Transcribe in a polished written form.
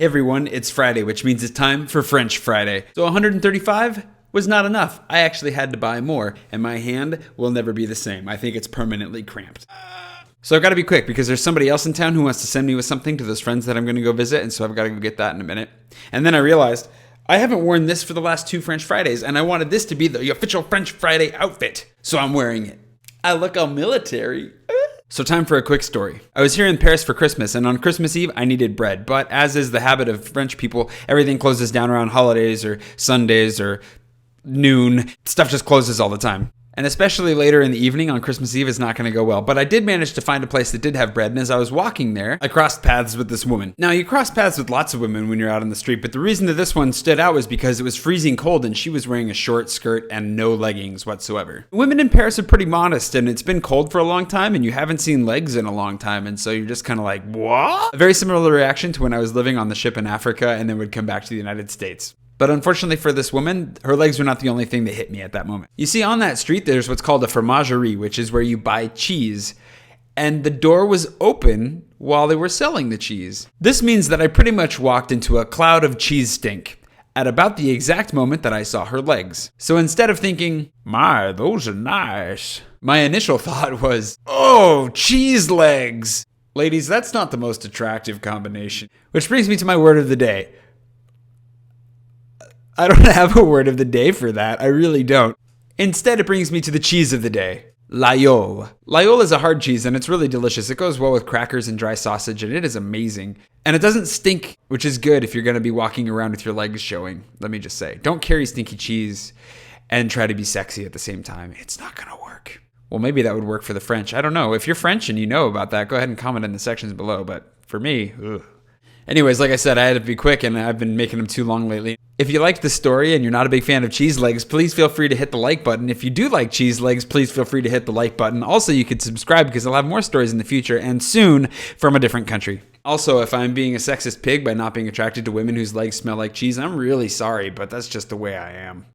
Hey everyone, it's Friday, which means it's time for French Friday. So 135 was not enough. I actually had to buy more, and my hand will never be the same. I think it's permanently cramped. So I've got to be quick because there's somebody else in town who wants to send me with something to those friends that I'm going to go visit, and so I've got to go get that in a minute. And then I realized I haven't worn this for the last 2 French Fridays, and I wanted this to be the official French Friday outfit. So I'm wearing it. I look all military. So time for a quick story. I was here in Paris for Christmas, and on Christmas Eve, I needed bread. But as is the habit of French people, everything closes down around holidays or Sundays or noon. Stuff just closes all the time. And especially later in the evening on Christmas Eve is not going to go well. But I did manage to find a place that did have bread, and as I was walking there, I crossed paths with this woman. Now, you cross paths with lots of women when you're out on the street, but the reason that this one stood out was because it was freezing cold and she was wearing a short skirt and no leggings whatsoever. Women in Paris are pretty modest, and it's been cold for a long time, and you haven't seen legs in a long time, and so you're just kind of like, what? A very similar reaction to when I was living on the ship in Africa and then would come back to the United States. But unfortunately for this woman, her legs were not the only thing that hit me at that moment. You see, on that street, there's what's called a fromagerie, which is where you buy cheese. And the door was open while they were selling the cheese. This means that I pretty much walked into a cloud of cheese stink at about the exact moment that I saw her legs. So instead of thinking, my, those are nice, my initial thought was, oh, cheese legs. Ladies, that's not the most attractive combination. Which brings me to my word of the day. I don't have a word of the day for that. I really don't. Instead, it brings me to the cheese of the day. L'Aïeul. L'Aïeul is a hard cheese, and it's really delicious. It goes well with crackers and dry sausage, and it is amazing. And it doesn't stink, which is good if you're going to be walking around with your legs showing. Let me just say. Don't carry stinky cheese and try to be sexy at the same time. It's not going to work. Well, maybe that would work for the French. I don't know. If you're French and you know about that, go ahead and comment in the sections below. But for me, ugh. Anyways, like I said, I had to be quick, and I've been making them too long lately. If you liked the story and you're not a big fan of cheese legs, please feel free to hit the like button. If you do like cheese legs, please feel free to hit the like button. Also, you could subscribe because I'll have more stories in the future and soon from a different country. Also, if I'm being a sexist pig by not being attracted to women whose legs smell like cheese, I'm really sorry, but that's just the way I am.